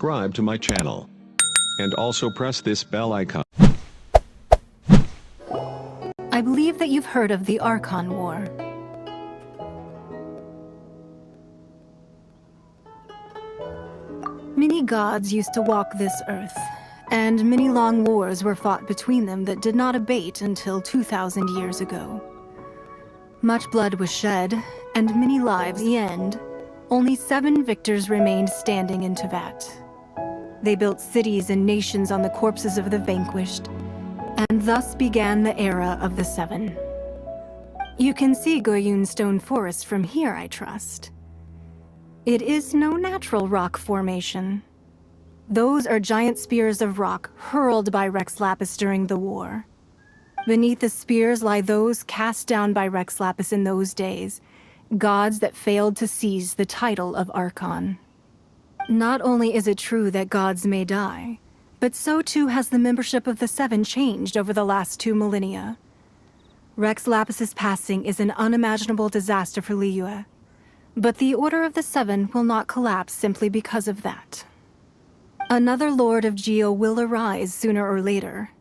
subscribe to my channel. And also press this bell icon. I believe that you've heard of the Archon War. Many gods used to walk this earth, and many long wars were fought between them that did not abate until 2,000 years ago. Much blood was shed, and many lives. In the end, only 7 victors remained standing in Tevat. They built cities and nations on the corpses of the vanquished, and thus began the era of the 7. You can see Goyun Stone Forest from here, I trust. It is no natural rock formation. Those are giant spears of rock hurled by Rex Lapis during the war. Beneath the spears lie those cast down by Rex Lapis in those days, gods that failed to seize the title of Archon. Not only is it true that gods may die, but so too has the membership of the 7 changed over the last 2 millennia. Rex Lapis's passing is an unimaginable disaster for Liyue, but the Order of the 7 will not collapse simply because of that. Another Lord of Geo will arise sooner or later.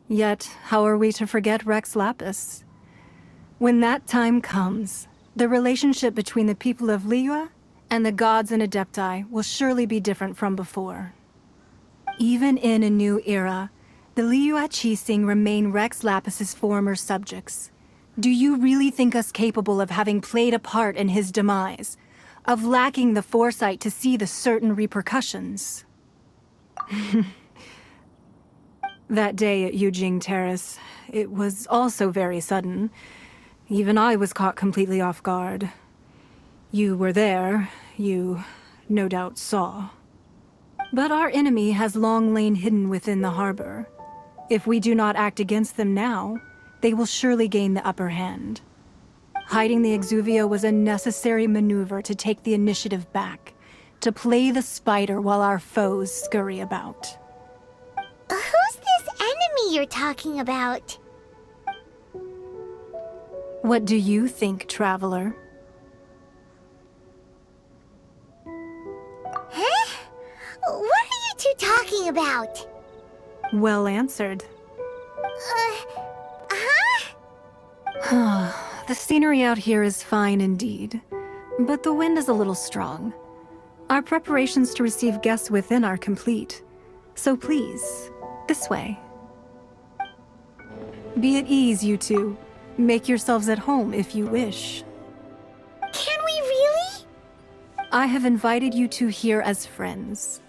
Yet, how are we to forget Rex Lapis? When that time comes, the relationship between the people of Liyue and the gods and Adepti will surely be different from before. Even in a new era, the Liyue Qixing remain Rex Lapis's former subjects. Do you really think us capable of having played a part in his demise? Of lacking the foresight to see the certain repercussions? That day at Yujing Terrace, it was also very sudden. Even I was caught completely off guard. You were there, you no doubt saw. But our enemy has long lain hidden within the harbor. If we do not act against them now, they will surely gain the upper hand. Hiding the Exuvio was a necessary maneuver to take the initiative back, to play the spider while our foes scurry about. Who's this enemy you're talking about? What do you think, traveler? Huh? What are you two talking about? Well answered. The scenery out here is fine indeed, but the wind is a little strong. Our preparations to receive guests within are complete, so please, this way. Be at ease, you two. Make yourselves at home if you wish. Can we really? I have invited you two here as friends.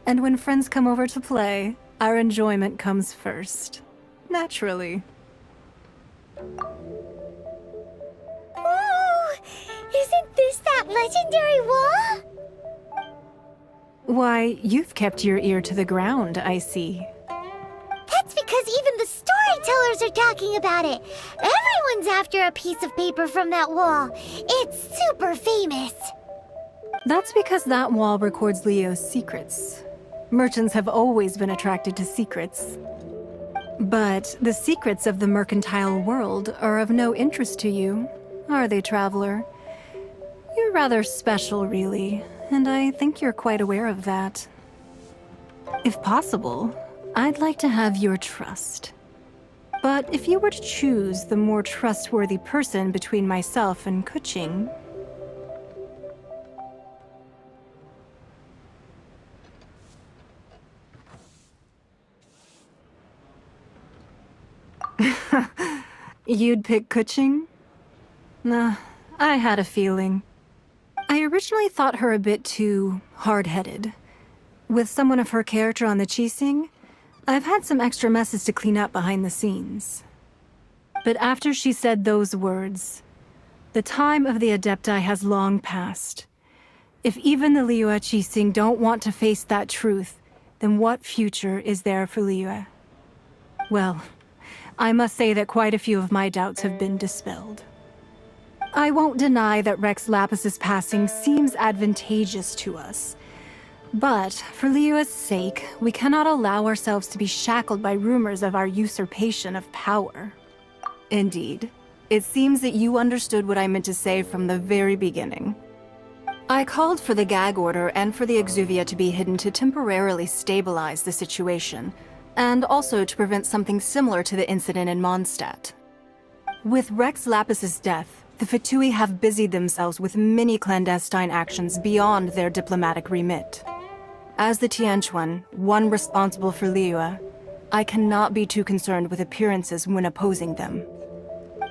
And when friends come over to play, our enjoyment comes first. Naturally. Ooh! Isn't this that legendary wall? Why, you've kept your ear to the ground, I see. That's because even the storytellers are talking about it. Everyone's after a piece of paper from that wall. It's super famous. That's because that wall records Leo's secrets. Merchants have always been attracted to secrets. But the secrets of the mercantile world are of no interest to you, are they, traveler? You're rather special, really, and I think you're quite aware of that. If possible, I'd like to have your trust. But if you were to choose the more trustworthy person between myself and Kuching... You'd pick Kuching? Nah, I had a feeling. I originally thought her a bit too hard-headed. With someone of her character on the Qixing, I've had some extra messes to clean up behind the scenes. But after she said those words, the time of the Adepti has long passed. If even the Liyue Qixing don't want to face that truth, then what future is there for Liyue? Well, I must say that quite a few of my doubts have been dispelled. I won't deny that Rex Lapis's passing seems advantageous to us. But, for Liyue's sake, we cannot allow ourselves to be shackled by rumors of our usurpation of power. Indeed, it seems that you understood what I meant to say from the very beginning. I called for the gag order and for the exuvia to be hidden to temporarily stabilize the situation, and also to prevent something similar to the incident in Mondstadt. With Rex Lapis's death, the Fatui have busied themselves with many clandestine actions beyond their diplomatic remit. As the Tianquan, one responsible for Liyue, I cannot be too concerned with appearances when opposing them.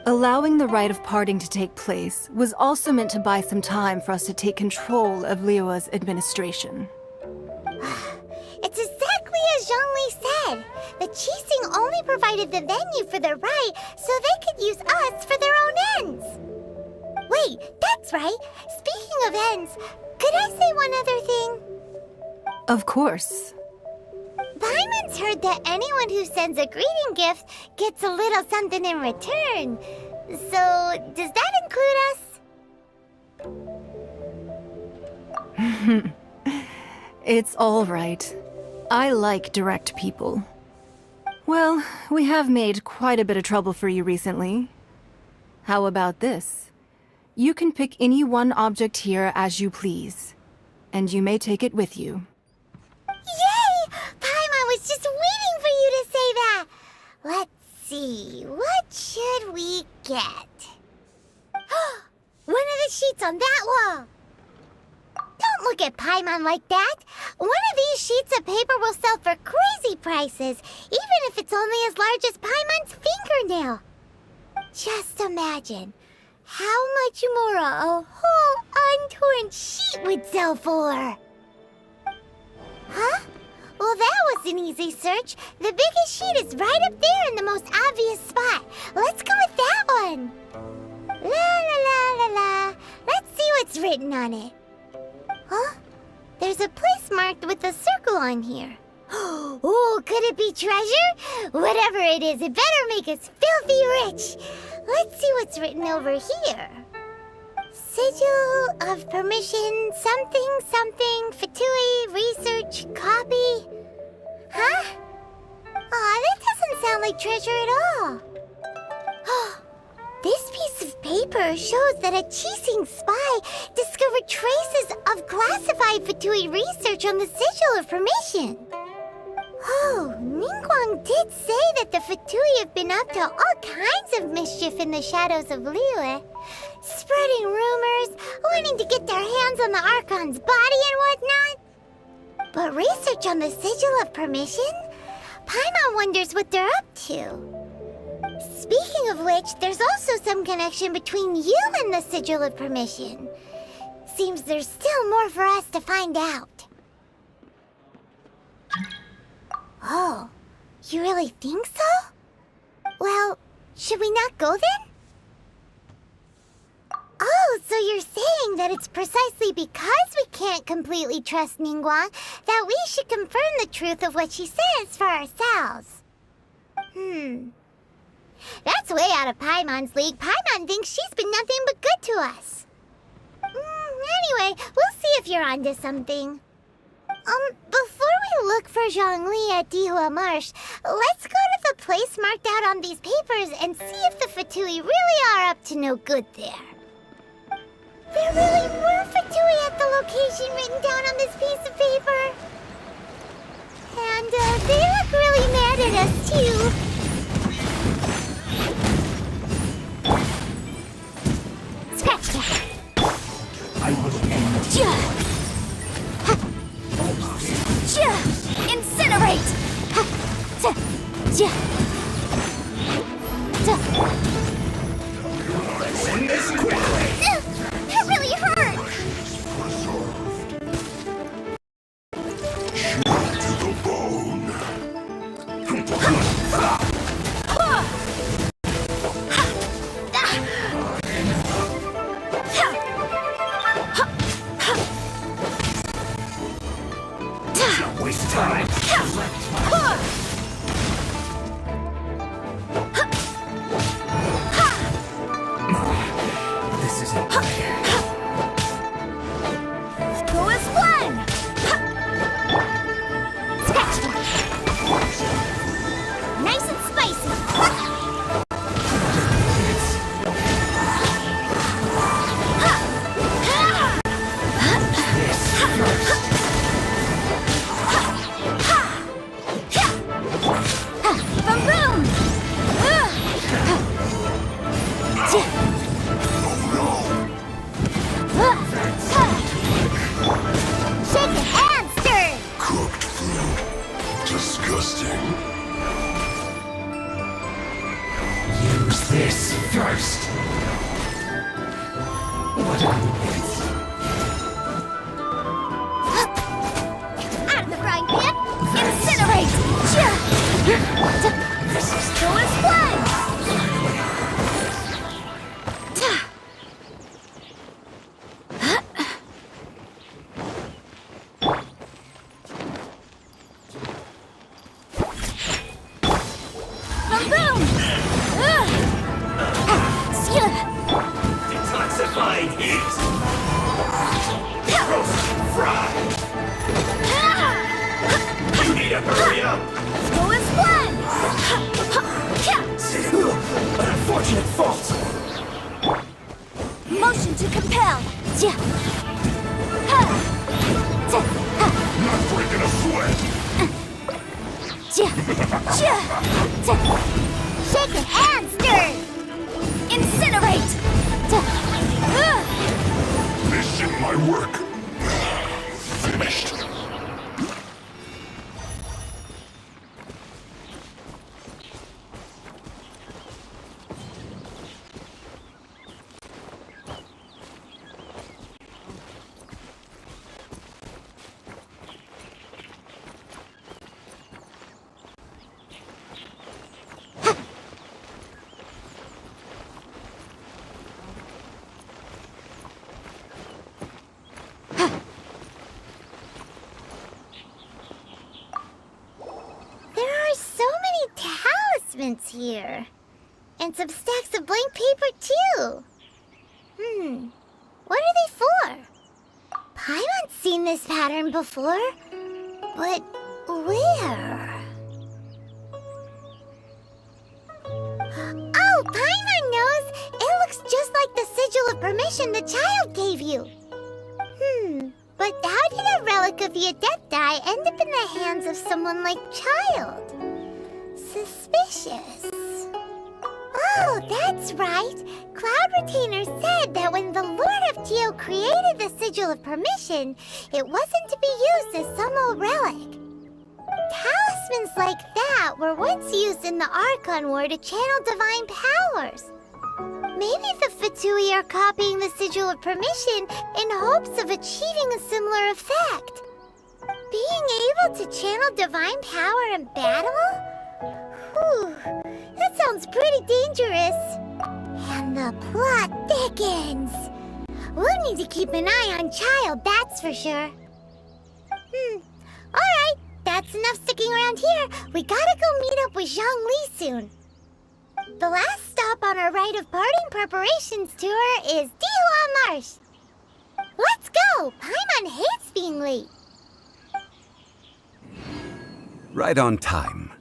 Allowing the rite of parting to take place was also meant to buy some time for us to take control of Liyue's administration. It's exactly as Zhongli said. The Qixing only provided the venue for their rite so they could use us for their own ends. Wait, that's right. Speaking of ends, could I say one other thing? Of course. Paimon's heard that anyone who sends a greeting gift gets a little something in return. So, does that include us? It's all right. I like direct people. Well, we have made quite a bit of trouble for you recently. How about this? You can pick any one object here as you please, and you may take it with you. Yay! Paimon was just waiting for you to say that! Let's see, what should we get? One of the sheets on that wall! Don't look at Paimon like that! One of these sheets of paper will sell for crazy prices, even if it's only as large as Paimon's fingernail. Just imagine how much more a whole untorn sheet would sell for. Huh? Well, that was an easy search. The biggest sheet is right up there in the most obvious spot. Let's go with that one. La la la la la. Let's see what's written on it. Huh? There's a place marked with a circle on here. Oh, could it be treasure? Whatever it is, it better make us filthy rich. Let's see what's written over here. Sigil of permission, something, something, Fatui, research, copy. Huh? Aw, that doesn't sound like treasure at all. This piece of paper shows that a Qixing spy discovered traces of classified Fatui research on the Sigil of Permission. Oh, Ningguang did say that the Fatui have been up to all kinds of mischief in the shadows of Liyue. Spreading rumors, wanting to get their hands on the Archon's body and whatnot. But research on the Sigil of Permission? Paimon wonders what they're up to. Speaking of which, there's also some connection between you and the Sigil of Permission. Seems there's still more for us to find out. Oh, you really think so? Well, should we not go then? Oh, so you're saying that it's precisely because we can't completely trust Ningguang that we should confirm the truth of what she says for ourselves. That's way out of Paimon's league. Paimon thinks she's been nothing but good to us. Anyway, we'll see if you're onto something. Before we look for Zhongli at Dihua Marsh, let's go to the place marked out on these papers and see if the Fatui really are up to no good there. There really were Fatui at the location written down on this piece of paper. And, they look really mad at us, too. Scratch that. I will end. Incinerate! Let's end this quickly. That really hurt! To the bone. Shake it and stir! Cooked food. Disgusting. Use this first. What are you with? Out of the frying pan! Incinerate! This is Go and splat! Boom! detoxifying heat. Roast, fry. You need to hurry up. Go and splat! An unfortunate fault. Motion to compel! Not breaking a sweat. Shake it and stir! Incinerate! Mission my work. Finished. Here. And some stacks of blank paper, too. What are they for? Paimon's seen this pattern before. But where? Oh, Paimon knows! It looks just like the sigil of permission the child gave you. But how did a relic of the Adepti end up in the hands of someone like Child? Suspicious. Oh, that's right. Cloud Retainer said that when the Lord of Geo created the Sigil of Permission, it wasn't to be used as some old relic. Talismans like that were once used in the Archon War to channel divine powers. Maybe the Fatui are copying the Sigil of Permission in hopes of achieving a similar effect. Being able to channel divine power in battle? Whew, that sounds pretty dangerous. And the plot thickens. We'll need to keep an eye on Child, that's for sure. Alright, that's enough sticking around here. We gotta go meet up with Zhongli soon. The last stop on our rite of parting preparations tour is Dihua Marsh. Let's go! Paimon hates being late. Right on time.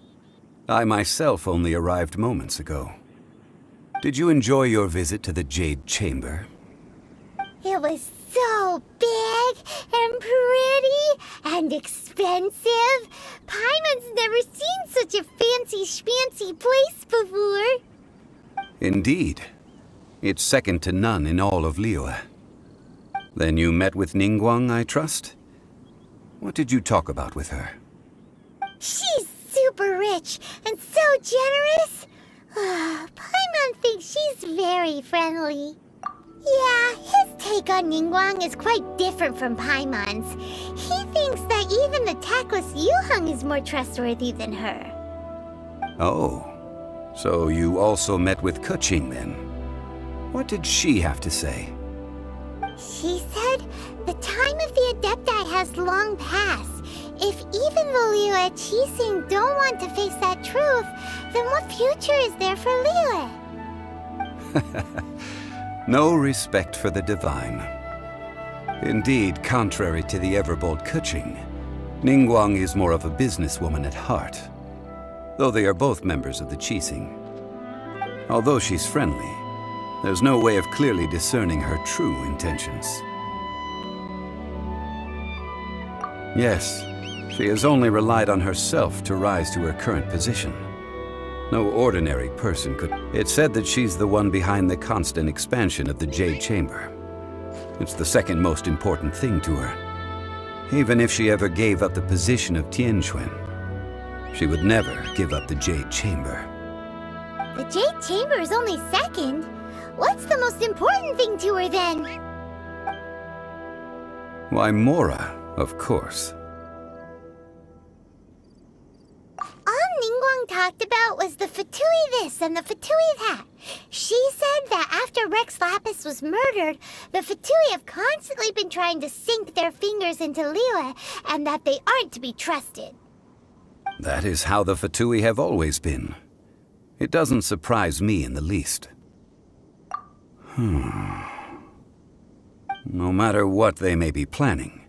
I myself only arrived moments ago. Did you enjoy your visit to the Jade Chamber? It was so big and pretty and expensive. Paimon's never seen such a fancy schmancy place before. Indeed. It's second to none in all of Liyue. Then you met with Ningguang, I trust? What did you talk about with her? She's super rich and so generous. Paimon thinks she's very friendly. Yeah, his take on Ningguang is quite different from Paimon's. He thinks that even the tactless Yuheng is more trustworthy than her. Oh, so you also met with Keqing then? What did she have to say? She said the time of the Adepti has long passed. If even the Liyue Qixing don't want to face that truth, then what future is there for Liyue? No respect for the divine. Indeed, contrary to the ever-bold Keqing, Ningguang is more of a businesswoman at heart, though they are both members of the Qixing. Although she's friendly, there's no way of clearly discerning her true intentions. Yes, she has only relied on herself to rise to her current position. No ordinary person could. It's said that she's the one behind the constant expansion of the Jade Chamber. It's the second most important thing to her. Even if she ever gave up the position of Tianquan, she would never give up the Jade Chamber. The Jade Chamber is only second. What's the most important thing to her then? Why, Mora, of course. All Ningguang talked about was the Fatui this and the Fatui that. She said that after Rex Lapis was murdered, the Fatui have constantly been trying to sink their fingers into Liyue, and that they aren't to be trusted. That is how the Fatui have always been. It doesn't surprise me in the least. No matter what they may be planning,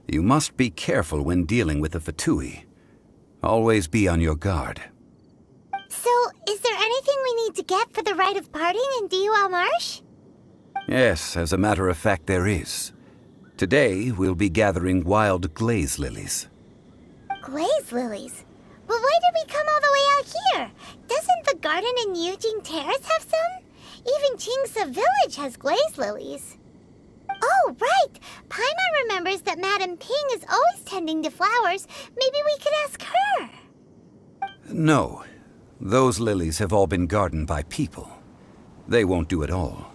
you must be careful when dealing with the Fatui. Always be on your guard. So, is there anything we need to get for the rite of parting in Dihua Marsh? Yes, as a matter of fact, there is. Today, we'll be gathering wild glaze lilies. Glaze lilies? But why did we come all the way out here? Doesn't the garden in Yujing Terrace have some? Even Qingse Village has glaze lilies. Oh, right! Paimon remembers that Madame Ping is always tending to flowers. Maybe we could ask her. No. Those lilies have all been gardened by people. They won't do it all.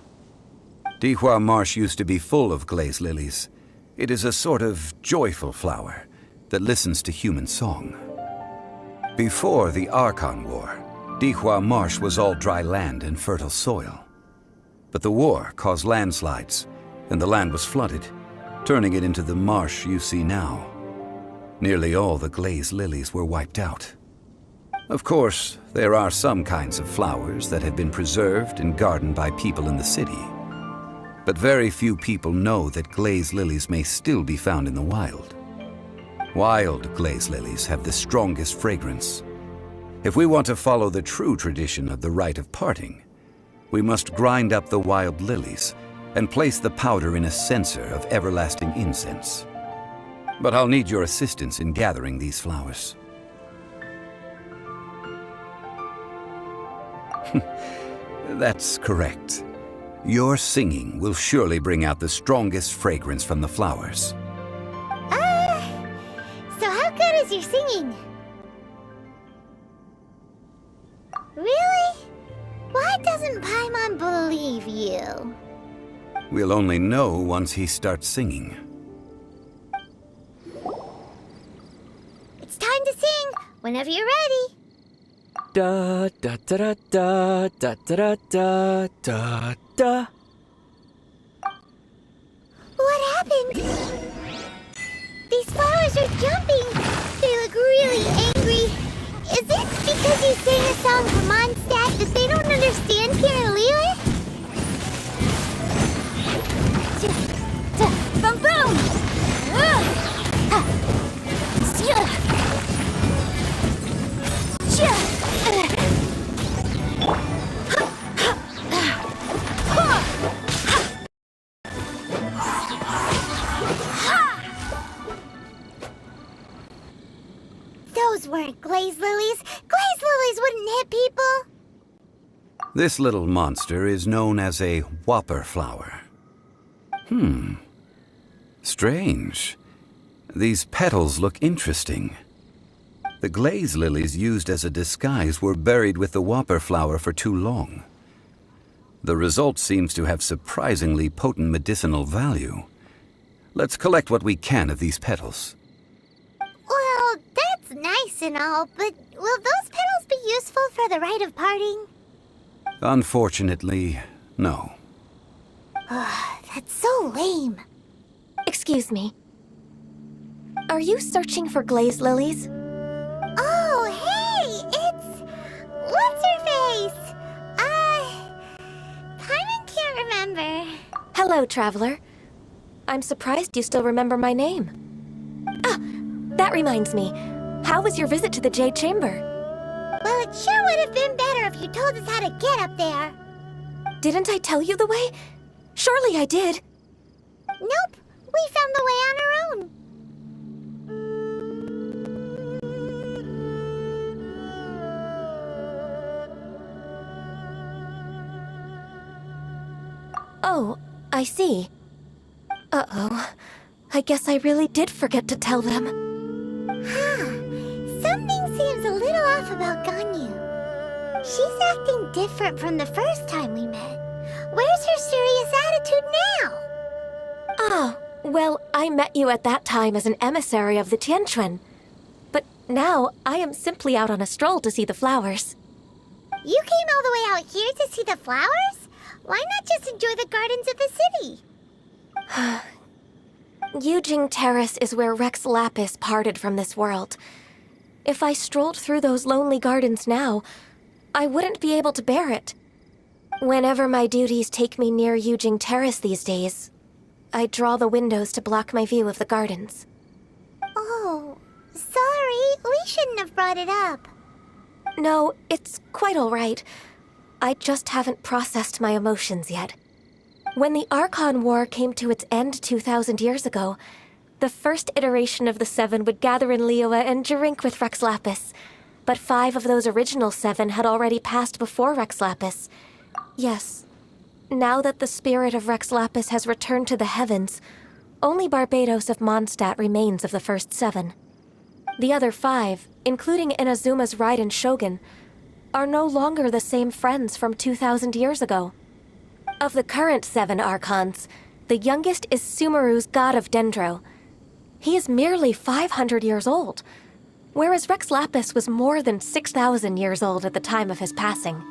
Dihua Marsh used to be full of glaze lilies. It is a sort of joyful flower that listens to human song. Before the Archon War, Dihua Marsh was all dry land and fertile soil. But the war caused landslides, and the land was flooded, turning it into the marsh you see now. Nearly all the glaze lilies were wiped out. Of course, there are some kinds of flowers that have been preserved and gardened by people in the city. But very few people know that glaze lilies may still be found in the wild. Wild glaze lilies have the strongest fragrance. If we want to follow the true tradition of the rite of parting, we must grind up the wild lilies and place the powder in a censer of everlasting incense. But I'll need your assistance in gathering these flowers. That's correct. Your singing will surely bring out the strongest fragrance from the flowers. So how good is your singing? Really? Why doesn't Paimon believe you? We'll only know once he starts singing. It's time to sing, whenever you're ready. Da da da da da da da da da. What happened? These flowers are jumping. They look really angry. Is it because you sang a song for Mondstadt that they don't understand here in Liyue? Boom boom! Those weren't glaze lilies. Glaze lilies wouldn't hit people. This little monster is known as a whopper flower. Strange. These petals look interesting. The glaze lilies used as a disguise were buried with the whopper flower for too long. The result seems to have surprisingly potent medicinal value. Let's collect what we can of these petals. Well, that's nice and all, but will those petals be useful for the rite of parting? Unfortunately, no. That's so lame. Excuse me. Are you searching for glaze lilies? Oh, hey! It's... What's-her-face? Paimon can't remember. Hello, traveler. I'm surprised you still remember my name. Ah, that reminds me. How was your visit to the Jade Chamber? Well, it sure would have been better if you told us how to get up there. Didn't I tell you the way? Surely I did. Nope, we found the way on our own. Oh, I see. Uh-oh. I guess I really did forget to tell them. Something seems a little off about Ganyu. She's acting different from the first time we met. Where's her serious attitude now? Ah, well, I met you at that time as an emissary of the Tianquan. But now, I am simply out on a stroll to see the flowers. You came all the way out here to see the flowers? Why not just enjoy the gardens of the city? Yujing Terrace is where Rex Lapis parted from this world. If I strolled through those lonely gardens now, I wouldn't be able to bear it. Whenever my duties take me near Yujing Terrace these days, I draw the windows to block my view of the gardens. Oh, sorry. We shouldn't have brought it up. No, it's quite all right. I just haven't processed my emotions yet. When the Archon War came to its end 2,000 years ago, the first iteration of the Seven would gather in Liyue and drink with Rex Lapis. But 5 of those original 7 had already passed before Rex Lapis. Yes, now that the spirit of Rex Lapis has returned to the heavens, only Barbados of Mondstadt remains of the first 7. The other 5, including Inazuma's Raiden Shogun, are no longer the same friends from 2,000 years ago. Of the current 7 Archons, the youngest is Sumeru's god of Dendro. He is merely 500 years old, whereas Rex Lapis was more than 6,000 years old at the time of his passing.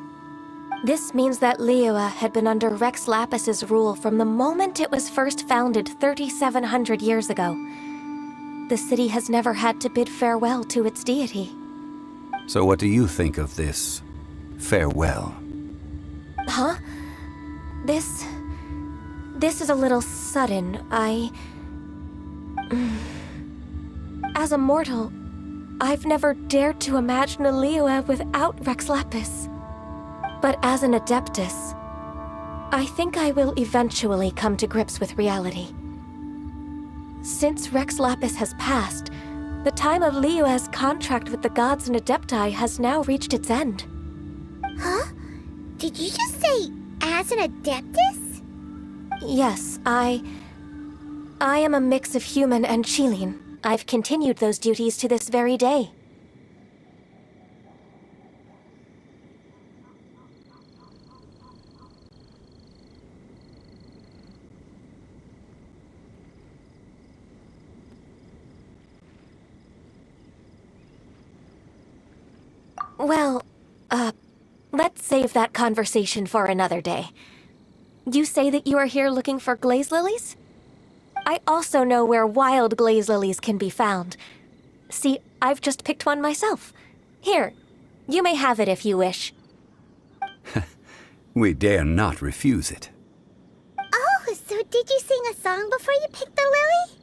This means that Liyue had been under Rex Lapis's rule from the moment it was first founded 3,700 years ago. The city has never had to bid farewell to its deity. So what do you think of this farewell? Huh? This is a little sudden. As a mortal, I've never dared to imagine a Liyue without Rex Lapis. But as an Adeptus, I think I will eventually come to grips with reality. Since Rex Lapis has passed, the time of Liyue's contract with the gods and Adepti has now reached its end. Huh? Did you just say, as an Adeptus? Yes, I am a mix of human and Qilin. I've continued those duties to this very day. Well, let's save that conversation for another day. You say that you are here looking for glaze lilies? I also know where wild glaze lilies can be found. See, I've just picked one myself. Here, you may have it if you wish. We dare not refuse it. Oh, so did you sing a song before you picked the lily?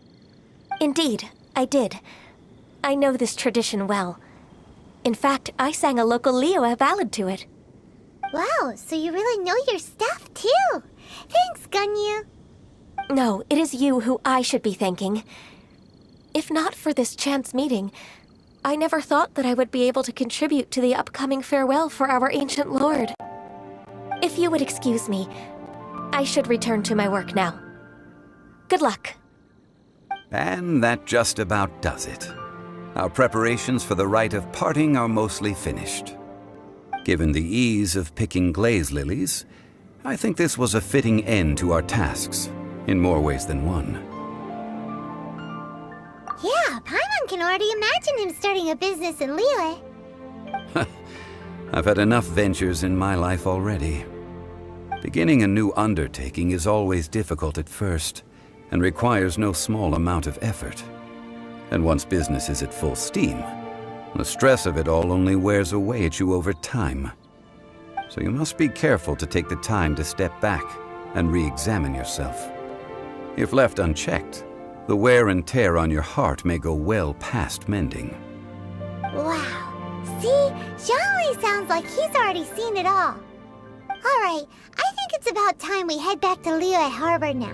Indeed, I did. I know this tradition well. In fact, I sang a local Liyue ballad to it. Wow, so you really know your stuff, too. Thanks, Ganyu. No, it is you who I should be thanking. If not for this chance meeting, I never thought that I would be able to contribute to the upcoming farewell for our ancient lord. If you would excuse me, I should return to my work now. Good luck. And that just about does it. Our preparations for the rite of parting are mostly finished. Given the ease of picking glaze lilies, I think this was a fitting end to our tasks, in more ways than one. Yeah, Paimon can already imagine him starting a business in Liyue. I've had enough ventures in my life already. Beginning a new undertaking is always difficult at first, and requires no small amount of effort. And once business is at full steam, the stress of it all only wears away at you over time. So you must be careful to take the time to step back and re-examine yourself. If left unchecked, the wear and tear on your heart may go well past mending. Wow. See? Zhongli sounds like he's already seen it all. Alright, I think it's about time we head back to Liyue Harbor now.